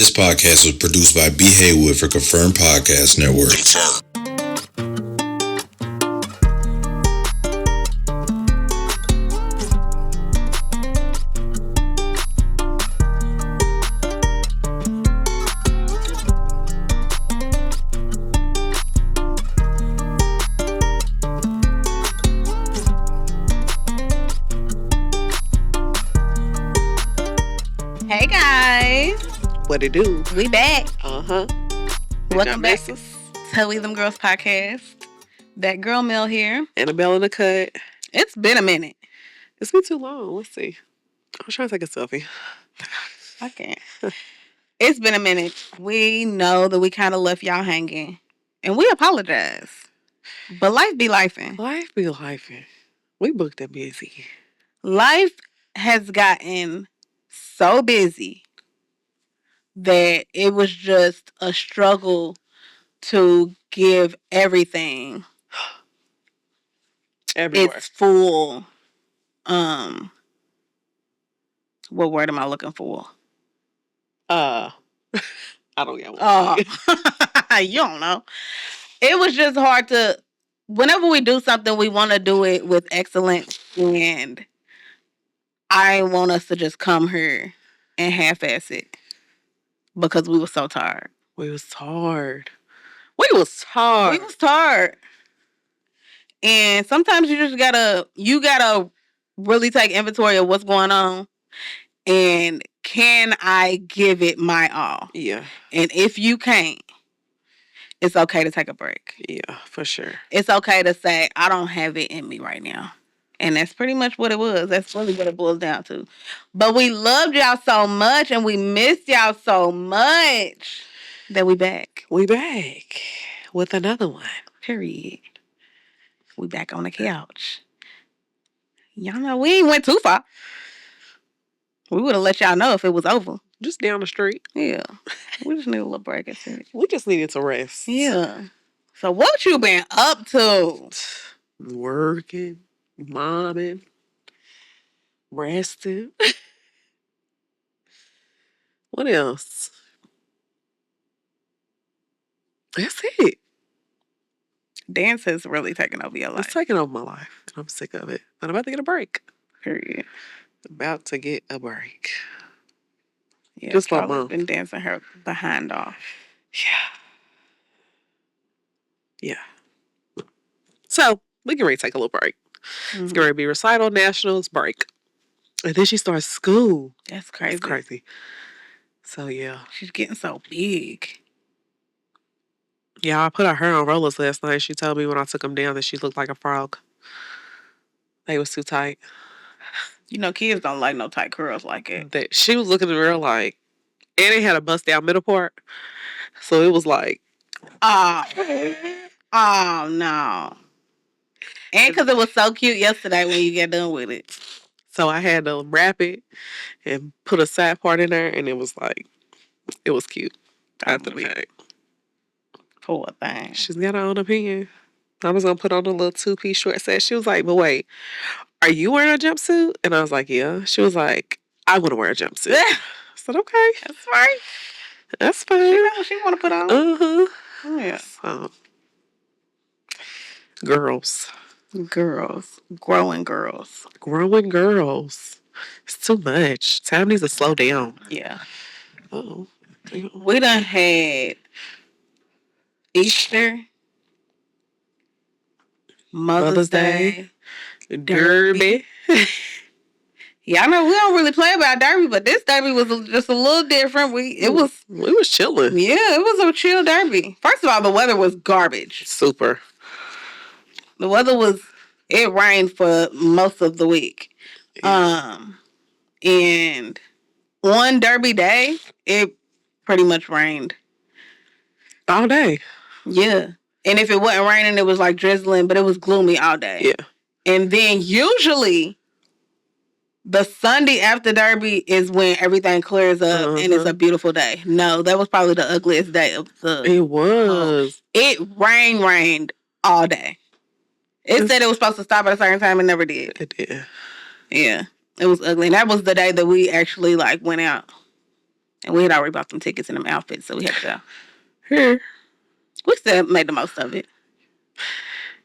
This podcast was produced by B. Haywood for Confirmed Podcast Network. Hey guys, What it do? we back. Welcome Welcome back to We Them Girls podcast. That girl Mel here. Annabelle in the cut. It's been a minute. It's been too long. Let's see. I was trying to take a selfie. I can't. It's been a minute. We know that we kind of left y'all hanging, and we apologize. But life be lifing. Life be lifing. We booked and busy. Life has gotten so busy that it was just a struggle to give everything Everywhere. its full what word am I looking for? I don't get one. Oh, you don't know. It was just hard to, whenever we do something, we want to do it with excellence, and I want us to just come here and half-ass it because we were so tired. We was tired. We was tired. We was tired. And sometimes you gotta really take inventory of what's going on. And can I give it my all? Yeah. And if you can't, it's okay to take a break. Yeah, for sure. It's okay to say, I don't have it in me right now. And that's pretty much what it was. That's really what it boils down to. But we loved y'all so much and we missed y'all so much that we back. We back with another one. Period. We back on the couch. Y'all know we ain't went too far. We would have let y'all know if it was over. Just down the street. Yeah. We just need a little break. That's it. We just needed to rest. Yeah. So what you been up to? Working, momming, resting. What else? That's it. Dance has really taken over your life. It's taking over my life. And I'm sick of it. I'm about to get a break. Period. About to get a break. Yeah, Just like Charlie's mom. been dancing her behind off. Yeah. So, we can ready to take a little break. Mm-hmm. It's going to be recital, nationals, break. And then she starts school. That's crazy. It's crazy. So, yeah. She's getting so big. Yeah, I put her hair on rollers last night. She told me when I took them down that she looked like a frog. They was too tight. You know, kids don't like no tight curls like it. That she was looking at her like, and it had a bust down middle part. So it was like, Oh no. And because it was so cute yesterday when you get done with it. so I had to wrap it and put a side part in there, and it was like, it was cute. After the fact. Poor thing. She's got her own opinion. I was going to put on a little two-piece short set. She was like, but wait, are you wearing a jumpsuit? And I was like, yeah. She was like, I want to wear a jumpsuit. I said, okay. That's right. That's fine. She know what she want to put on. Uh-huh. Yeah. So, girls. Girls. Growing girls. Growing girls. It's too much. Time needs to slow down. Yeah. Uh-oh. We done had Easter, Mother's Day, Derby. Yeah, I know we don't really play about Derby, but this Derby was just a little different. We was chilling. Yeah, it was a chill Derby. First of all, the weather was garbage. Super. The weather it rained for most of the week. Yeah. And on Derby day, it pretty much rained. All day. Yeah. And if it wasn't raining, it was like drizzling, but it was gloomy all day. Yeah. And then usually the Sunday after Derby is when everything clears up and it's a beautiful day. No, that was probably the ugliest day of the... It was. It rained all day. It said it was supposed to stop at a certain time and never did. It did. Yeah. It was ugly. And that was the day that we actually went out. And we had already bought them tickets and them outfits, so we had to go. Here. We still made the most of it.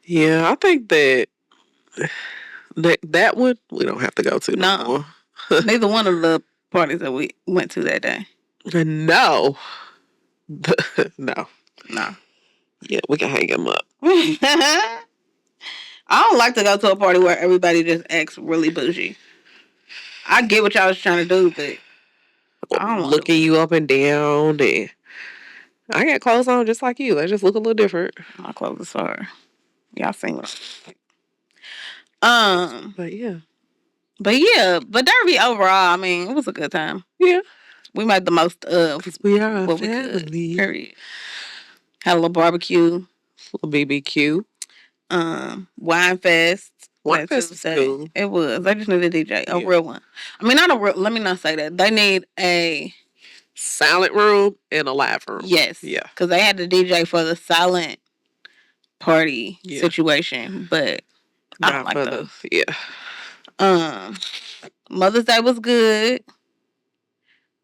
Yeah, I think that one we don't have to go to no more. Neither one of the parties that we went to that day. No. No. Yeah, we can hang him up. I don't like to go to a party where everybody just acts really bougie. I get what y'all was trying to do, but I don't looking you up and down, and I got clothes on just like you. They just look a little different. My clothes are. Y'all seen what But yeah. But Derby overall, I mean, it was a good time. Yeah. We made the most of because we are what a family. We could. Period. Had a little barbecue. A little BBQ. Wine fest. Wine fest was cool. It was. They just need a DJ, a real one. I mean, not a real. Let me not say that. They need a silent room and a live room. Yes. Yeah. Because they had the DJ for the silent party situation, but I don't like those. Yeah. Mother's Day was good.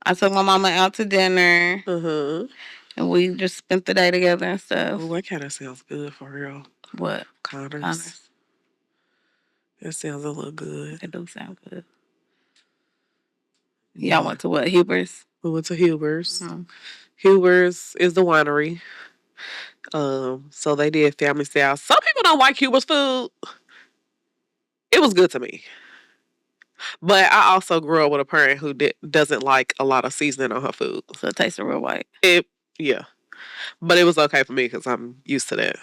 I took my mama out to dinner. And we just spent the day together and stuff. Oh, that kind of sounds good for real. What? Connors. That sounds a little good. It do sound good. Y'all went to what? Huber's? We went to Huber's. Huber's is the winery. So they did family style. Some people don't like Huber's food. It was good to me. But I also grew up with a parent who doesn't like a lot of seasoning on her food. So it tasted real white. Yeah. But it was okay for me because I'm used to that.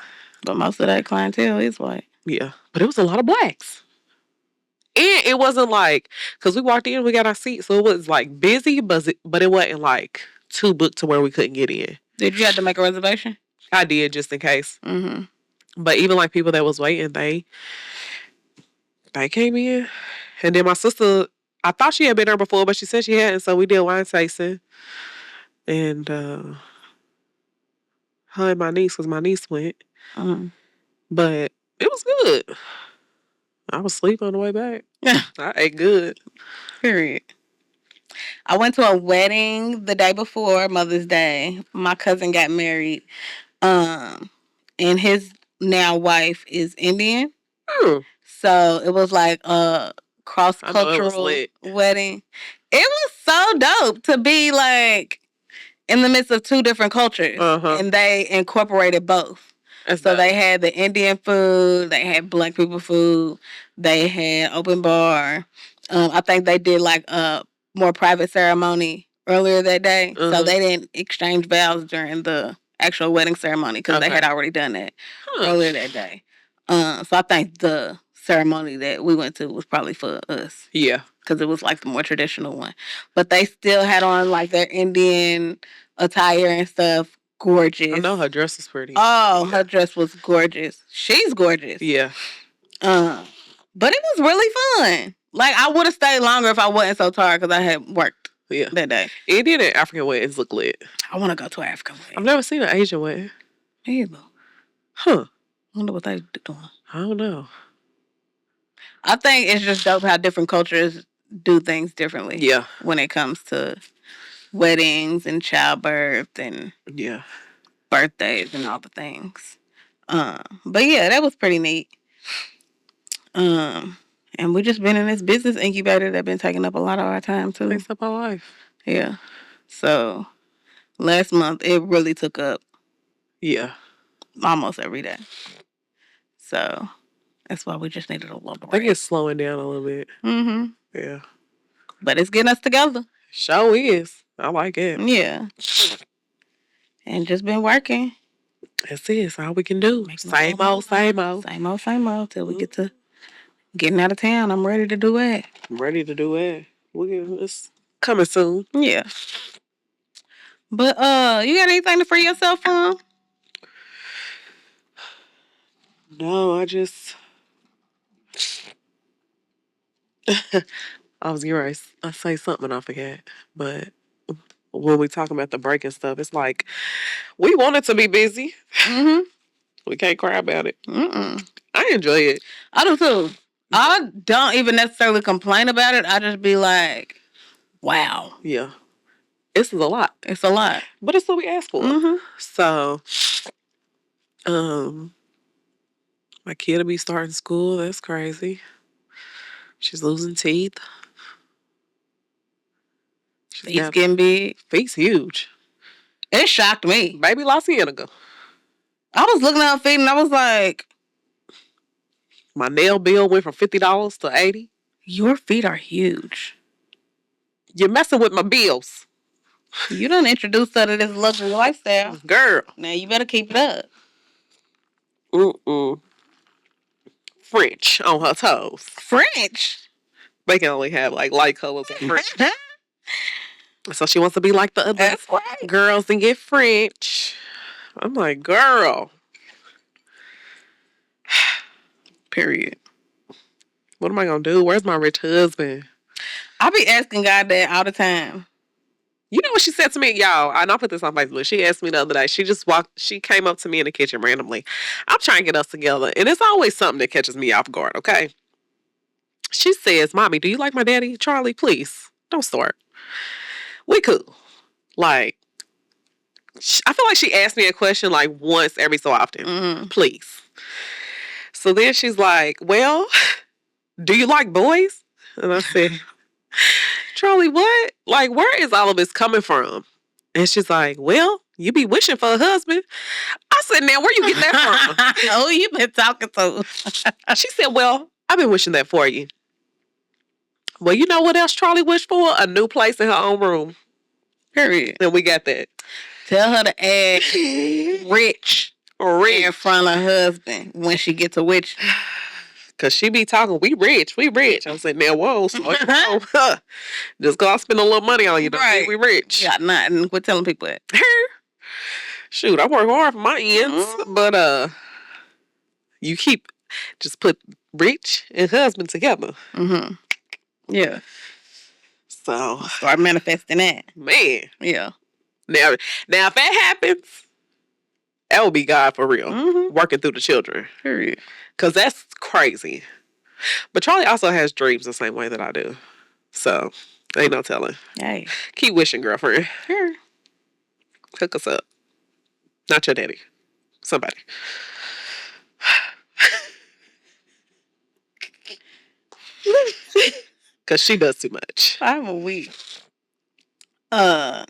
But most of that clientele is white. Yeah. But it was a lot of blacks. And it wasn't like, because we walked in, we got our seats, so it was like busy, but it wasn't like too booked to where we couldn't get in. Did you have to make a reservation? I did, just in case. But even like people that was waiting, they came in. And then my sister, I thought she had been there before, but she said she hadn't, so we did wine tasting. And her and my niece, because my niece went. But it was good. I was asleep on the way back. Yeah. I ate good. Period. I went to a wedding the day before Mother's Day. My cousin got married. And his now wife is Indian. So it was like a cross-cultural wedding. It was so dope to be like in the midst of two different cultures. And they incorporated both. So they had the Indian food, they had black people food, they had open bar. I think they did like a more private ceremony earlier that day. So they didn't exchange vows during the actual wedding ceremony because they had already done that earlier that day. So I think the ceremony that we went to was probably for us. Yeah. Because it was like the more traditional one. But they still had on like their Indian attire and stuff. Gorgeous. I know her dress is pretty. Oh, her dress was gorgeous. She's gorgeous. Yeah. But it was really fun. Like, I would have stayed longer if I wasn't so tired because I had worked that day. Indian and African weddings look lit. I want to go to an African wedding. I've never seen an Asian wedding. Me either. Huh. I wonder what they doing. I don't know. I think it's just dope how different cultures do things differently. Yeah. When it comes to weddings and childbirth and birthdays and all the things. But yeah, that was pretty neat. And we just been in this business incubator that been taking up a lot of our time too. Takes up our life. Yeah. So last month it really took up. Yeah. Almost every day. So that's why we just needed a little break. I think it's slowing down a little bit. Yeah. But it's getting us together. Sure is. I like it. Yeah. And just been working. That's it. That's all we can do. Same old. Same old till we get to getting out of town. I'm ready to do it. I'm ready to do it. It's coming soon. Yeah. But you got anything to free yourself from? No, I just I was going to say something and I forgot. But when we talking about the break and stuff, it's like we want it to be busy. We can't cry about it. I enjoy it. I do too. I don't even necessarily complain about it. I just be like, wow. Yeah. This is a lot. It's a lot. But it's what we asked for. Mm-hmm. So, my kid will be starting school. That's crazy. She's losing teeth. Feet's getting big. Feet's huge. It shocked me. Baby La Cienega. I was looking at her feet and I was like, my nail bill went from $50 to $80. Your feet are huge. You're messing with my bills. You done introduced her to this luxury lifestyle. Girl. Now you better keep it up. French on her toes. French? They can only have like light colors of French. So she wants to be like the other girls and get French. I'm like, girl. Period. What am I going to do? Where's my rich husband? I be asking God that all the time. You know what she said to me, y'all? And I'll put this on Facebook. She asked me the other day. She came up to me in the kitchen randomly. I'm trying to get us together. And it's always something that catches me off guard, okay? She says, Mommy, do you like my daddy? Charlie, please, don't start. We cool. Like, I feel like she asked me a question like once every so often. Mm-hmm. Please. So then she's like, well, do you like boys? And I said, Charlie, what? Like, where is all of this coming from? And she's like, well, you be wishing for a husband. I said, now, where you getting that from? Oh, you been talking to. She said, well, I've been wishing that for you. Well, you know what else Charlie wished for? A new place in her own room. Period. And we got that. Tell her to add rich in front of her husband when she gets a witch. Because she be talking, we rich. I said, now, whoa, slow down. Just go out spend a little money on you. Don't think we rich. Got nothing. Quit telling people that. Shoot, I work hard for my ends. Mm-hmm. But you just put rich and husband together. Mm-hmm. Yeah. So start manifesting that. Man. Yeah. Now if that happens, that would be God for real. Mm-hmm. Working through the children. Period. Because that's crazy. But Charlie also has dreams the same way that I do. So, ain't no telling. Hey. Keep wishing, girlfriend. Sure. Hook us up. Not your daddy. Somebody. Because she does too much. I have a week. Y'all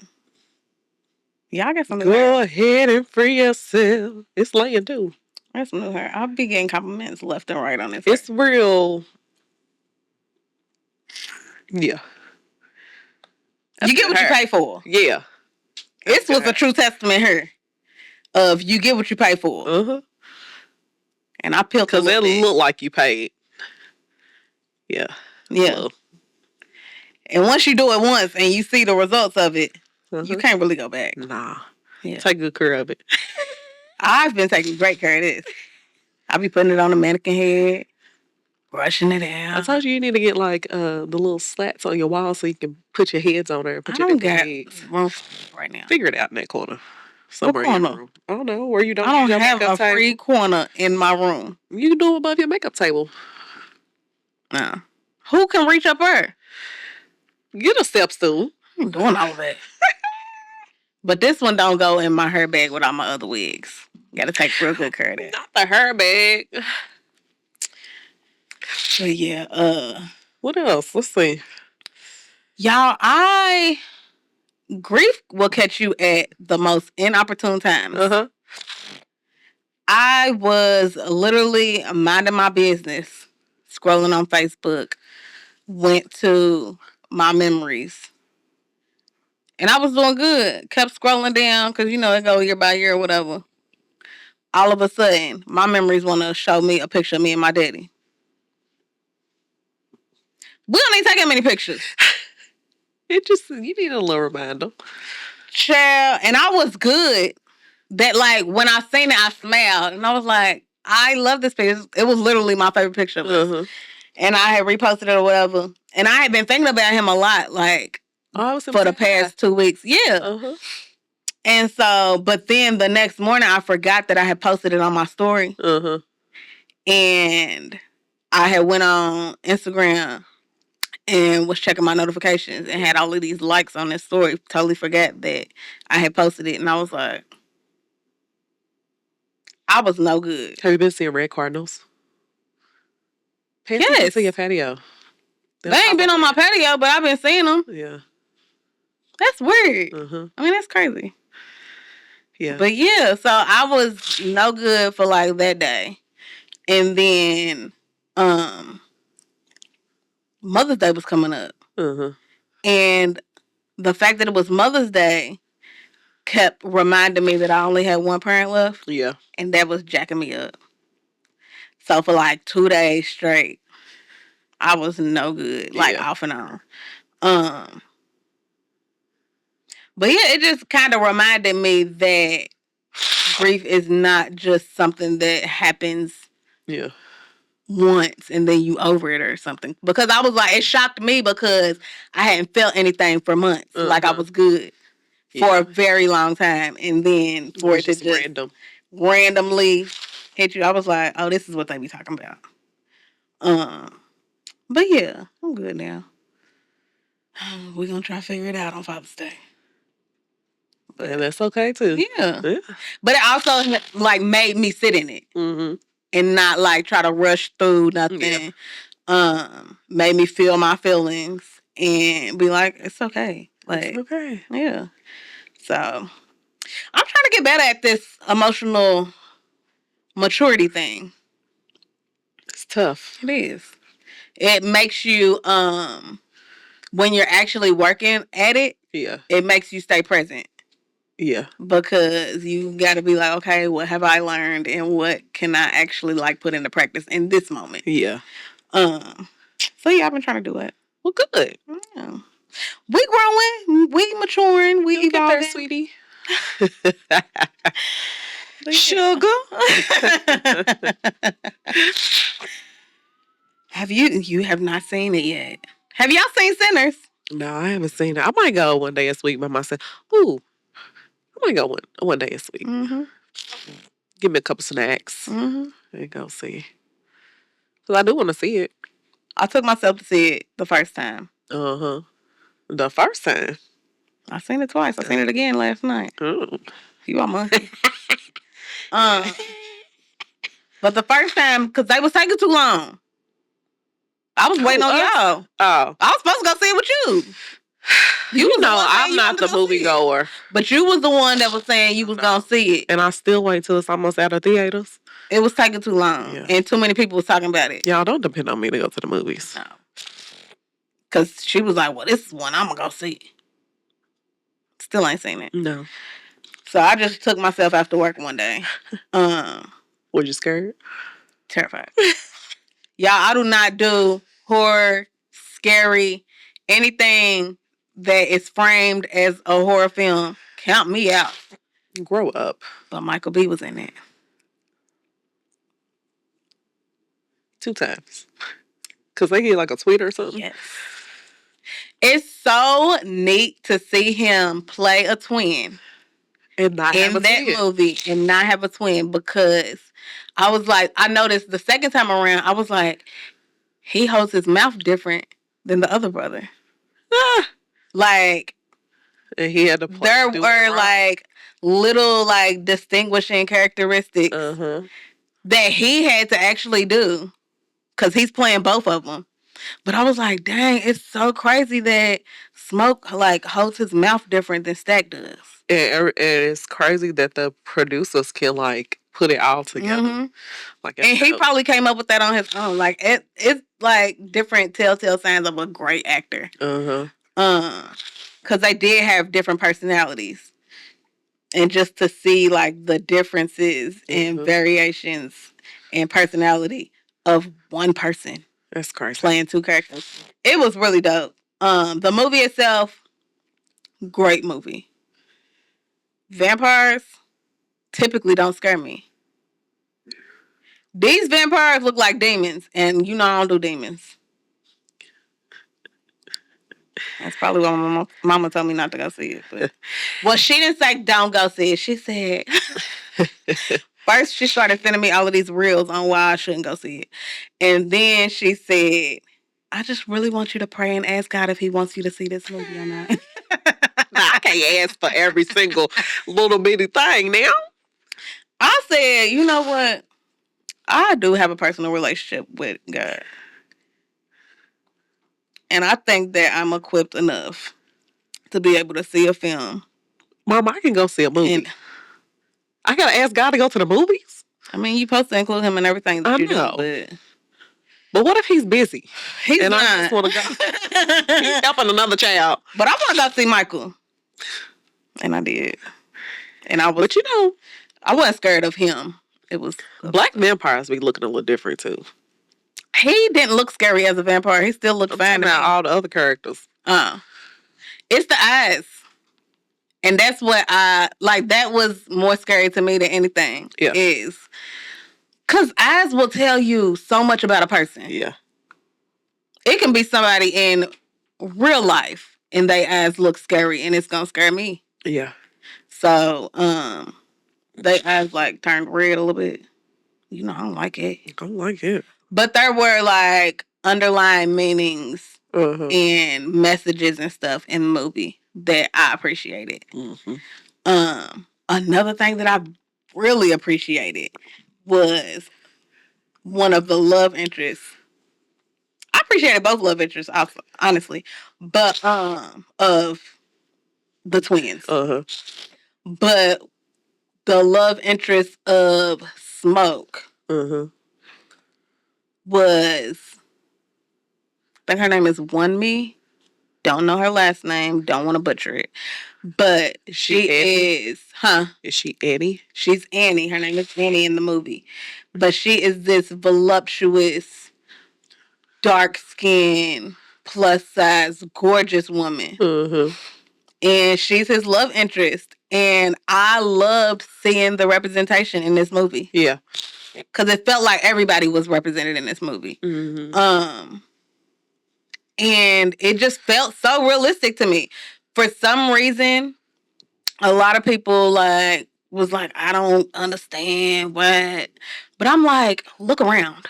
got some new Go hair. ahead and free yourself. It's laying too. That's some new hair. I'll be getting compliments left and right on this. It's real. Yeah. You get what you pay for. Yeah. This was a true testament here of you get what you pay for. Uh-huh. And I peeled because it looked like you paid. Yeah. Yeah. And once you do it once and you see the results of it, you can't really go back. Nah. Yeah. Take good care of it. I've been taking great care of this. I be putting it on the mannequin head, brushing it out. I told you need to get like the little slats on your wall so you can put your heads on there and put your heads. Room right now. Figure it out in that corner. Somewhere in your room. I don't know where you don't. I don't have a free corner in my room. You can do it above your makeup table. No. Who can reach up there? Get a step stool. I'm doing all of that. But this one don't go in my hair bag with all my other wigs. Gotta take real good care of that. Not the hair bag. But yeah, what else? Let's see. Y'all, grief will catch you at the most inopportune times. Uh-huh. I was literally minding my business, scrolling on Facebook, went to my memories. And I was doing good. Kept scrolling down because, it go year by year or whatever. All of a sudden, my memories want to show me a picture of me and my daddy. We don't need to take that many pictures. You need a little reminder. Child, and I was good. That, like, when I seen it, I smiled. And I was like, I love this picture. It was literally my favorite picture of us. Uh-huh. And I had reposted it or whatever. And I had been thinking about him a lot, like, for the past 2 weeks. Yeah. Uh-huh. And so, but then the next morning, I forgot that I had posted it on my story. Uh-huh. And I had went on Instagram and was checking my notifications and had all of these likes on this story. Totally forgot that I had posted it, and I was like, I was no good. Have you been seeing red cardinals? Pay attention to your patio. They ain't been on my patio, but I've been seeing them. Yeah. That's weird. Uh-huh. I mean, that's crazy. Yeah. But yeah, so I was no good for like that day. And then Mother's Day was coming up. Uh-huh. And the fact that it was Mother's Day kept reminding me that I only had one parent left. Yeah. And that was jacking me up. So for like 2 days straight, I was no good, like off and on. But yeah, it just kind of reminded me that grief is not just something that happens once and then you over it or something. Because I was like, it shocked me because I hadn't felt anything for months. Like I was good for a very long time. And then for it to just randomly hit you, I was like, oh, this is what they be talking about. But yeah, I'm good now. We're going to try to figure it out on Father's Day. But that's okay too. Yeah. But it also like made me sit in it. Mm-hmm. And not like try to rush through nothing. Yeah. Made me feel my feelings and be like, it's okay. Like, it's okay. Yeah. So I'm trying to get better at this emotional maturity thing. It's tough. It is. It makes you when you're actually working at it, it makes you stay present. Yeah. Because you got to be like, okay, what have I learned and what can I actually like put into practice in this moment? Yeah. So yeah, I've been trying to do it. Well, good. Yeah. We growing, we maturing, we evolving. Get there, sweetie. Sugar. You have not seen it yet. Have y'all seen Sinners? No, I haven't seen it. I might go one day this week by myself. Ooh. I might go one day this week. Mm-hmm. Give me a couple snacks and go see. Because I do want to see it. I took myself to see it the first time. Uh-huh. The first time? I seen it twice. I seen it again last night. Oh. You are monkey. But the first time, because they was taking too long. I was waiting on y'all. Oh. I was supposed to go see it with you. You know, I'm not the movie goer. But you was the one that was saying you was going to see it. And I still wait till it's almost out of theaters. It was taking too long. Yeah. And too many people was talking about it. Y'all don't depend on me to go to the movies. No. Because she was like, well, this is one I'm going to go see. Still ain't seen it. No. So I just took myself after work one day. Were you scared? Terrified. Y'all, I do not do horror, scary, anything that is framed as a horror film. Count me out. Grow up. But Michael B. was in it. 2 times. Because they get like a tweet or something? Yes. It's so neat to see him play a twin. And not have a twin. In that movie and not have a twin because I was like, I noticed the second time around, I was like, he holds his mouth different than the other brother. Like, and he had to play. There were like little like distinguishing characteristics that he had to actually do because he's playing both of them. But I was like, dang, it's so crazy that Smoke like holds his mouth different than Stack does. And it's crazy that the producers can like put it all together. Mm-hmm. Like, and he probably came up with that on his own. Like it's like different telltale signs of a great actor. Because they did have different personalities, and just to see like the differences and variations in personality of one person. That's crazy. Playing 2 characters. It was really dope. The movie itself, great movie. Vampires typically don't scare me. These vampires look like demons, and you know I don't do demons. That's probably why my mama told me not to go see it. But well, she didn't say don't go see it. She said first she started sending me all of these reels on why I shouldn't go see it, and then she said I just really want you to pray and ask God if He wants you to see this movie or not. Nah, I can't ask for every single little bitty thing now. I said, you know what? I do have a personal relationship with God. And I think that I'm equipped enough to be able to see a film. Mama, I can go see a movie. And I gotta ask God to go to the movies? I mean, you're supposed to include Him in everything that you know. do, but what if he's busy? He's and not. I just want to go. He's helping another child. But I want to go see Michael. And I did. And I was. But you know, I wasn't scared of him. It was. Black vampires be looking a little different too. He didn't look scary as a vampire. He still looked fine. About all the other characters. It's the eyes. And that's what I like. That was more scary to me than anything. Yeah. Is because eyes will tell you so much about a person. Yeah. It can be somebody in real life and their eyes look scary and it's gonna scare me. Yeah. So, their eyes like turned red a little bit. You know, I don't like it. I don't like it. But there were like underlying meanings and messages and stuff in the movie that I appreciated. Another thing that I really appreciated was one of the love interests. I appreciated both love interests, honestly, but of the twins. But the love interest of Smoke was, I think her name is One Me. Don't know her last name. Don't want to butcher it. But she is, Is she Annie? She's Annie. Her name is Annie in the movie. But she is this voluptuous, dark-skinned, plus-size, gorgeous woman. And she's his love interest. And I loved seeing the representation in this movie. Yeah. Because it felt like everybody was represented in this movie. And it just felt so realistic to me. For some reason, a lot of people was like, I don't understand what. But I'm like, look around.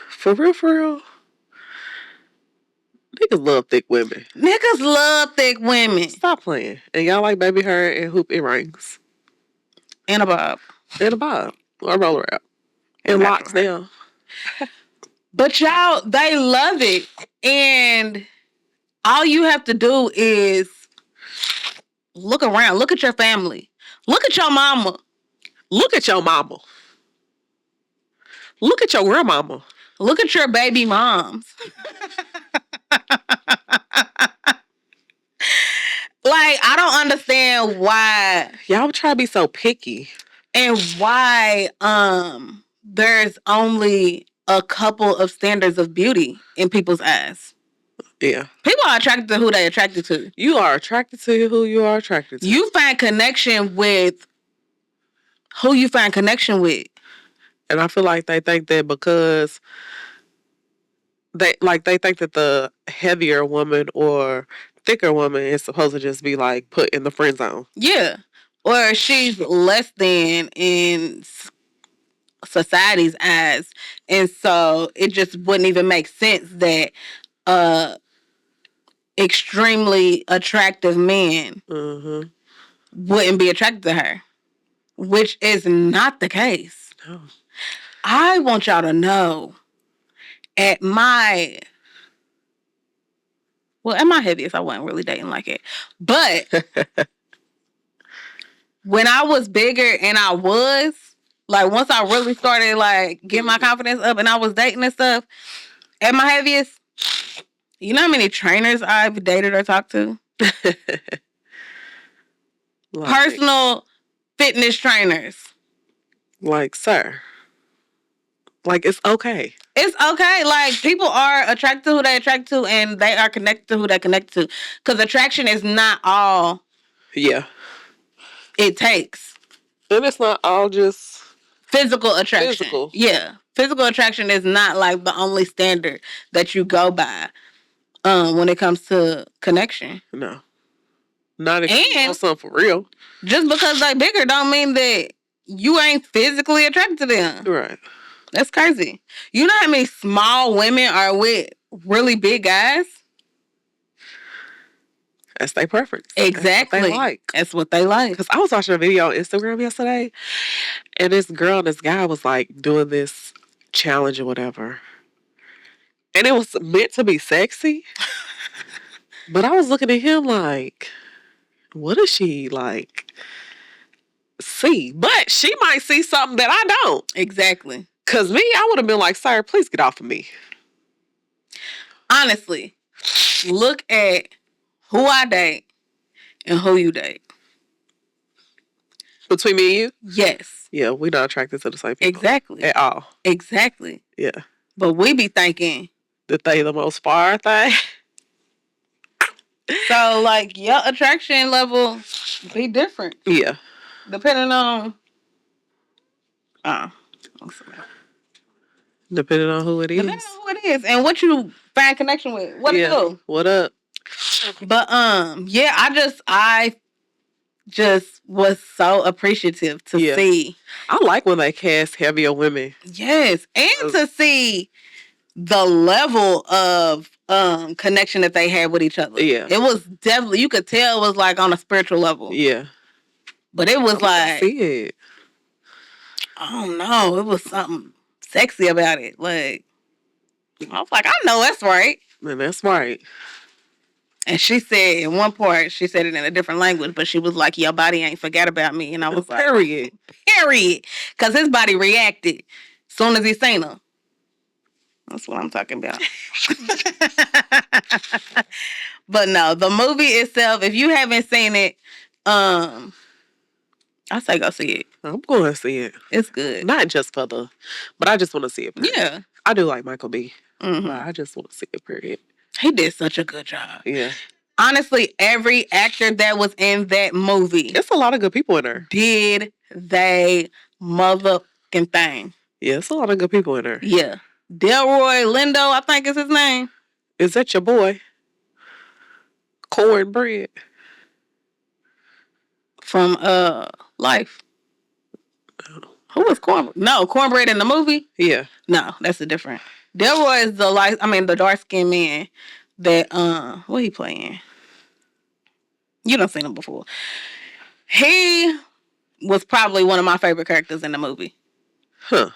For real. Niggas love thick women. Niggas love thick women. Stop playing. And y'all like baby hair and hoop earrings. And a bob. Or roller out. And locks down. But y'all, they love it. And all you have to do is look around. Look at your family. Look at your mama. Look at your mama. Look at your grandmama. Look at your baby moms. Like, I don't understand why y'all try to be so picky. And why there's only a couple of standards of beauty in people's eyes. Yeah. People are attracted to who they're attracted to. You are attracted to who you are attracted to. You find connection with who you find connection with. And I feel like they think that because they think that the heavier woman or thicker woman is supposed to just be like put in the friend zone. Yeah. Or she's less than in society's eyes. And so it just wouldn't even make sense that extremely attractive men wouldn't be attracted to her. Which is not the case. No. I want y'all to know at my heaviest, I wasn't really dating like it. But when I was bigger and I was, like, once I really started, like, getting my confidence up and I was dating and stuff, at my heaviest, you know how many trainers I've dated or talked to? Personal fitness trainers. Like, sir. Like, it's okay. It's okay. Like, people are attracted to who they attract to and they are connected to who they connect to. Because attraction is not all it takes. And it's not all just physical attraction. Yeah. Physical attraction is not like the only standard that you go by when it comes to connection. No. Not if you want something for real. Just because they're bigger don't mean that you ain't physically attracted to them. Right. That's crazy. You know how many small women are with really big guys? That's their preference. Exactly. That's what they like. Because I was watching a video on Instagram yesterday, and this girl and this guy was like doing this challenge or whatever. And it was meant to be sexy. But I was looking at him like, what is she like see? But she might see something that I don't. Exactly. Because me, I would have been like, sir, please get off of me. Honestly, look at who I date and who you date. Between me and you? Yes. Yeah, we're not attracted to the same people. Exactly. At all. Exactly. Yeah. But we be thinking that they the most far thing. So, like, your attraction level be different. Yeah. Depending on... Depending on who it is. Depending on who it is and what you find connection with. What it do? What up? But, yeah, I just was so appreciative to see. I like when they cast heavier women. Yes. And to see the level of connection that they had with each other. Yeah. It was definitely, you could tell it was like on a spiritual level. Yeah. But it was like, see it. I don't know. It was something sexy about it. Like, I was like, I know that's right. Man, that's right. And she said, in one part, she said it in a different language, but she was like, your body ain't forgot about me. And I was like, period. Because his body reacted as soon as he seen her. That's what I'm talking about. But no, the movie itself, if you haven't seen it, I say go see it. I'm going to see it. It's good. Not just for the, but I just want to see it. Period. Yeah. I do like Michael B. Mm-hmm. But I just want to see it, period. He did such a good job. Yeah. Honestly, every actor that was in that movie. It's a lot of good people in there. Did they motherfucking thing. Yeah, it's a lot of good people in there. Yeah. Delroy Lindo, I think is his name. Is that your boy? Cornbread. From Life. Who was Cornbread? No, Cornbread in the movie? Yeah. No, that's a different. Delroy is the dark-skinned man that what he playing? You done seen him before. He was probably one of my favorite characters in the movie. Huh.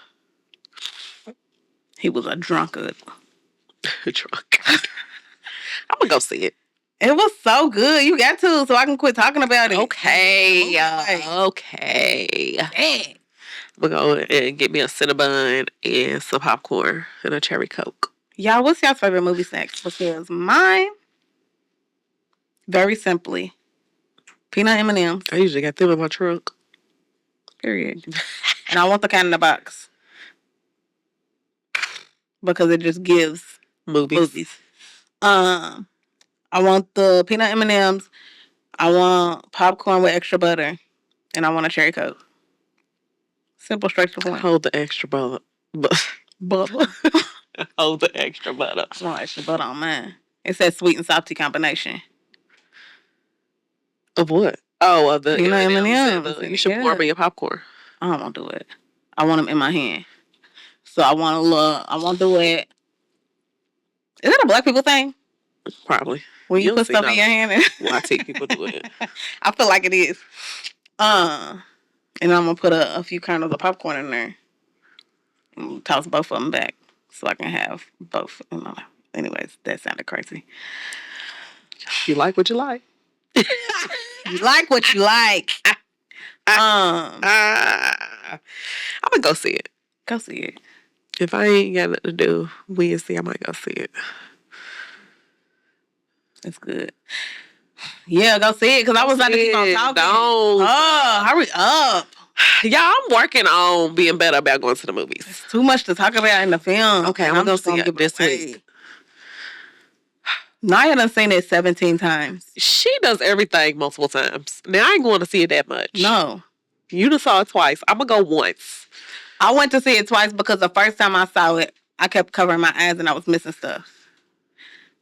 He was a drunkard. Drunk. I'm gonna go see it. It was so good. You got to, so I can quit talking about it. Okay. Okay. Dang. We'll go and get me a Cinnabon and some popcorn and a cherry Coke. Y'all, what's y'all's favorite movie snacks? Because mine, very simply, peanut M&Ms. I usually got them in my trunk. Period. And I want the kind in the box. Because it just gives movies. I want the peanut M&Ms. I want popcorn with extra butter. And I want a cherry Coke. Simple, straight to the point. Hold the extra butter. Butter. Hold the extra butter. I want extra butter on mine. It says sweet and salty combination. Of what? Oh, of the peanut M&Ms. You should pour them in your popcorn. I don't want to do it. I want them in my hand. So I want to do it. Is that a black people thing? Probably. When you put stuff in your hand? YT people do it. I feel like it is. And I'm going to put a few kernels of popcorn in there. And toss both of them back. So I can have both in my mouth. Anyways, that sounded crazy. You like what you like. You like what you like. I'm going to go see it. Go see it. If I ain't got nothing to do Wednesday, I might go see it. It's good. Yeah, go see it because I was about to keep on talking. Don't. Oh, hurry up. Y'all, I'm working on being better about going to the movies. It's too much to talk about in the film. Okay, I'm going to go see it this week. Naya done seen it 17 times. She does everything multiple times. Now, I ain't going to see it that much. No. You done saw it twice. I'm going to go once. I went to see it twice because the first time I saw it, I kept covering my eyes and I was missing stuff.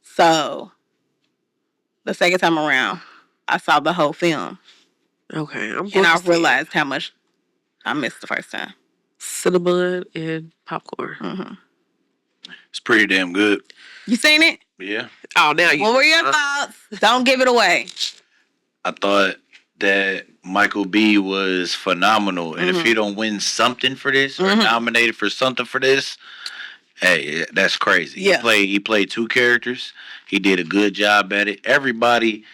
So, the second time around, I saw the whole film. Okay, and I realized how much I missed the first time. cinnamon and popcorn. Mm-hmm. It's pretty damn good. You seen it? Yeah. Oh, now you. What were your thoughts? Don't give it away. I thought that Michael B was phenomenal, and if he don't win something for this or nominated for something for this, hey, that's crazy. Yeah. He played two characters. He did a good job at it. Everybody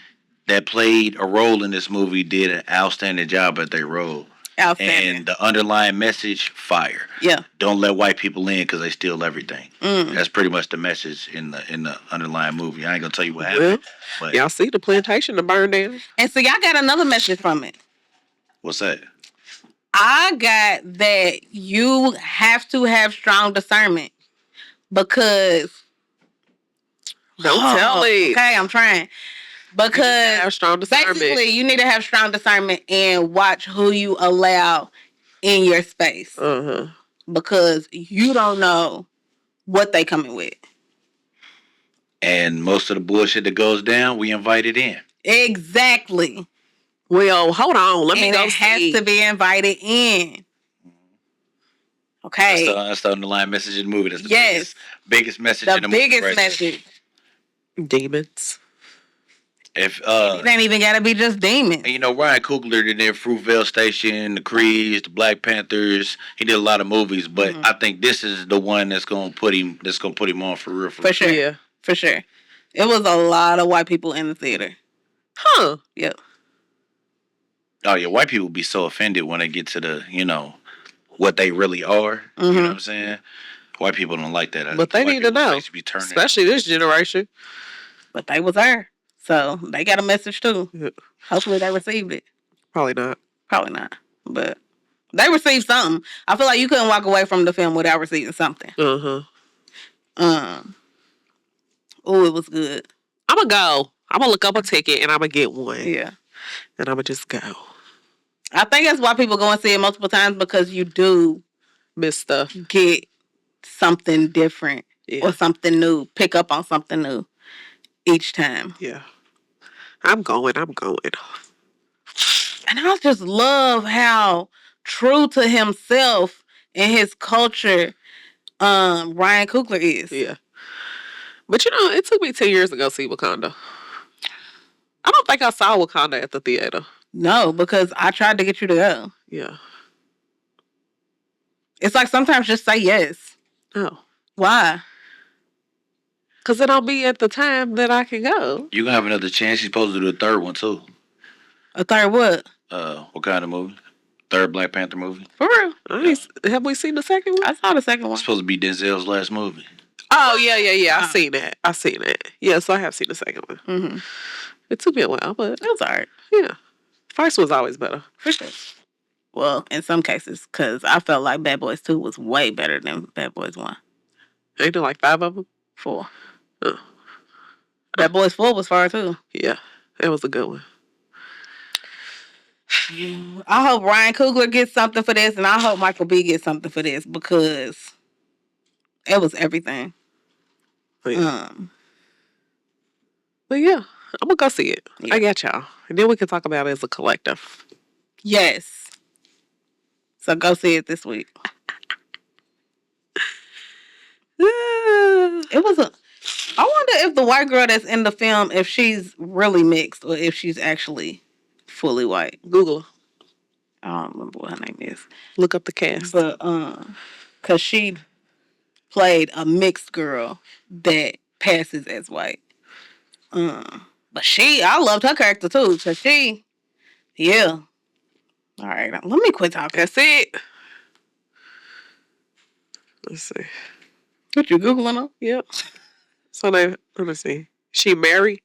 that played a role in this movie did an outstanding job at their role. Outstanding. And the underlying message, fire. Yeah. Don't let white people in because they steal everything. That's pretty much the message in the underlying movie. I ain't gonna tell you what happened. But Y'all see the plantation to burn down? And so y'all got another message from it. what's that? I got that you have to have strong discernment because. Don't tell me. Okay, I'm trying. Because have strong discernment. basically, you need to have strong discernment and watch who you allow in your space. Because you don't know what they coming with. And most of the bullshit that goes down, we invited in. Exactly. Well, hold on. Let me And go it has to be invited in. Okay. That's the underlying message in the movie. That's the biggest message in the movie. The biggest message. Demons. If it ain't even gotta be just demons. And you know, Ryan Coogler did Fruitvale Station, the Creeds, the Black Panthers. He did a lot of movies, but I think this is the one that's gonna put him on for real. For sure. Yeah. For sure. It was a lot of white people in the theater. Huh. Yep. Oh yeah, white people be so offended when they get to the, what they really are. You know what I'm saying? White people don't like that. But they need to know. Especially this generation. But they was there. So they got a message too. Yeah. Hopefully they received it. Probably not. But they received something. I feel like you couldn't walk away from the film without receiving something. Oh, it was good. I'm gonna go. I'm gonna look up a ticket and I'm gonna get one. Yeah. And I'm gonna just go. I think that's why people go and see it multiple times, because you do miss stuff. Get something different or something new. Pick up on something new each time. Yeah. I'm going. And I just love how true to himself and his culture Ryan Coogler is. Yeah. But it took me 10 years to go see Wakanda. I don't think I saw Wakanda at the theater. No, because I tried to get you to go. Yeah. It's like sometimes just say yes. Oh. Why? Because it don't be at the time that I can go. You're going to have another chance. You're supposed to do a third one, too. A third what? What kind of movie? Third Black Panther movie. For real? Have we seen the second one? I saw the second one. It's supposed to be Denzel's last movie. Oh, yeah. I seen that. Yes, I have seen the second one. Mm-hmm. It took me a while, but... It was alright. Yeah. First was always better. For sure. Well, in some cases, because I felt like Bad Boys 2 was way better than Bad Boys 1. Ain't there like 5 of them? 4. Oh. Bad Boys 4 was far too. Yeah, that was a good one. I hope Ryan Coogler gets something for this, and I hope Michael B gets something for this, because it was everything. But yeah, I'm gonna go see it. Yeah. I got y'all, and then we can talk about it as a collective. Yes. So go see it this week. It was I wonder if the white girl that's in the film, if she's really mixed or if she's actually fully white. Google her. I don't remember what her name is. Look up the cast. But because she played a mixed girl that passes as white. But I loved her character too. So yeah. All right, let me quit talking. That's it. Let's see. What you Googling her? Yep. So let me see. She Mary?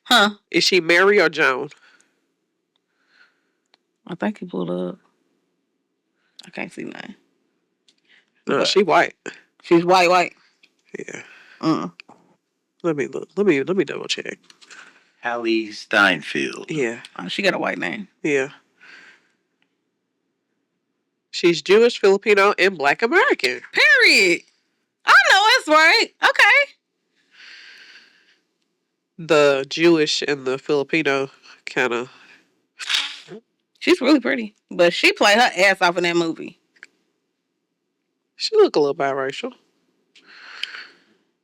Huh? Is she Mary or Joan? I think he pulled up. I can't see nothing. No, but she white. She's white. Yeah. Let me look. Let me double check. Hallie Steinfeld. Yeah. She got a white name. Yeah. She's Jewish, Filipino, and Black American. Period. I know it's right. Okay. The Jewish and the Filipino kind of... She's really pretty. But she played her ass off in that movie. She look a little biracial.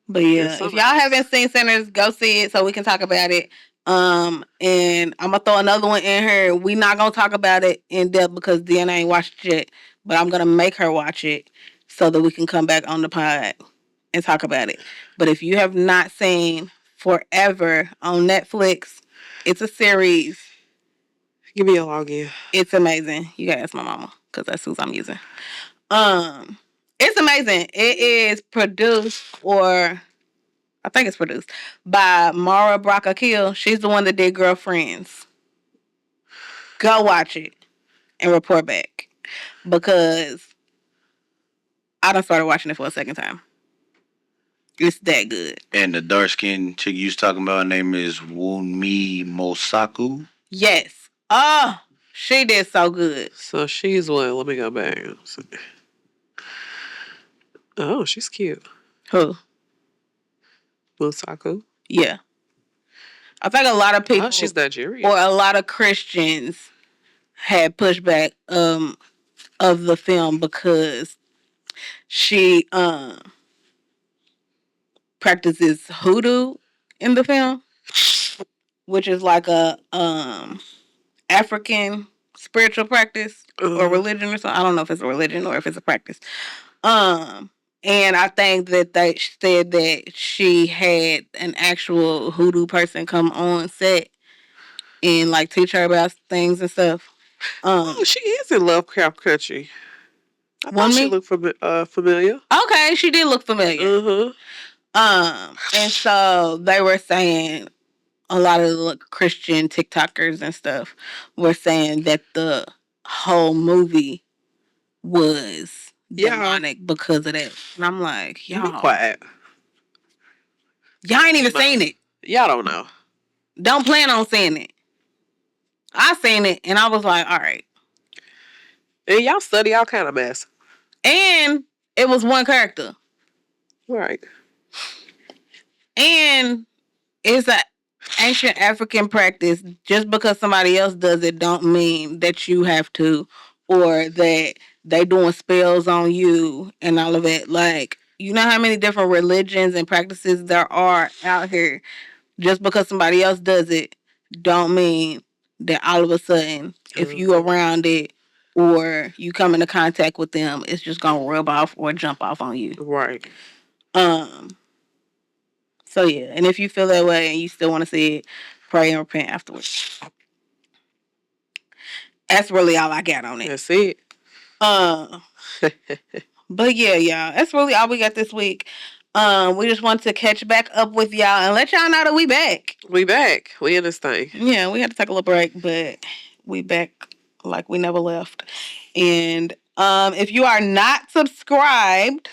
But yeah, if y'all haven't seen Sinners, go see it so we can talk about it. And I'm gonna throw another one in here. We not gonna talk about it in depth because Deanna ain't watched it yet. But I'm gonna make her watch it so that we can come back on the pod and talk about it. But if you have not seen Forever on Netflix, it's a series. Give me a login. It's amazing. You gotta ask my mama because that's who I'm using. It's amazing. It is produced, or I think it's produced by Mara Brock Akil. She's the one that did Girlfriends. Go watch it and report back because I done started watching it for a second time. It's that good. And the dark skinned chick you was talking about, her name is Wunmi Mosaku. Yes. Oh, she did so good. So she's what? Let me go back. Oh, she's cute. Who? Mosaku. Yeah. I think a lot of people, she's Nigerian, or a lot of Christians had pushback of the film because she practices hoodoo in the film, which is like a African spiritual practice or religion or something. I don't know if it's a religion or if it's a practice. And I think that they said that she had an actual hoodoo person come on set and like teach her about things and stuff. She is in Lovecraft Country. I thought she looked familiar. Okay, she did look familiar. And so they were saying, a lot of the Christian TikTokers and stuff were saying that the whole movie was demonic because of that. And I'm like, y'all. Be quiet. Y'all ain't even seen it. Y'all don't know. Don't plan on seeing it. I seen it and I was like, all right. And y'all study all kind of mess. And it was one character. Right. And it's an ancient African practice. Just because somebody else does it don't mean that you have to, or that they doing spells on you and all of it. Like, you know how many different religions and practices there are out here. Just because somebody else does it don't mean that all of a sudden, if you around it or you come into contact with them, it's just gonna rub off or jump off on you. Right. So yeah, and if you feel that way and you still want to see it, pray and repent afterwards. That's really all I got on it. That's it. But yeah, y'all, that's really all we got this week. We just want to catch back up with y'all and let y'all know that we back. We back. We in this thing. Yeah, we had to take a little break, but we back like we never left. And if you are not subscribed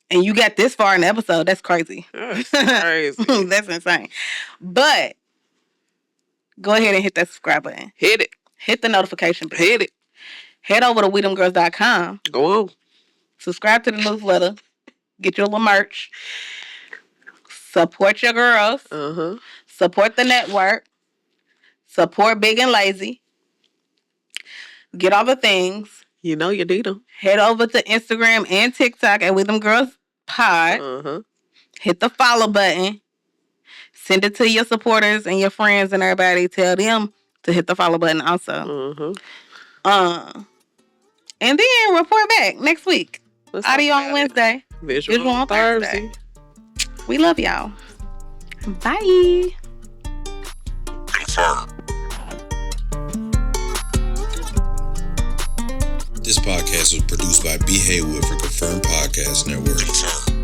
and you got this far in the episode, that's crazy. That's crazy. That's insane. But go ahead and hit that subscribe button. Hit it. Hit the notification button. Hit it. Head over to WeDemGirls.com. Go on. Subscribe to the newsletter. Get your little merch. Support your girls. Support the network. Support Big and Lazy. Get all the things. You know you need them. Head over to Instagram and TikTok at WeDemGirlsPod. Hit the follow button. Send it to your supporters and your friends and everybody. Tell them to hit the follow button also. And then report back next week. Audio on Wednesday. Visual on Thursday. We love y'all. Bye. This podcast was produced by B. Haywood for Confirmed Podcast Network.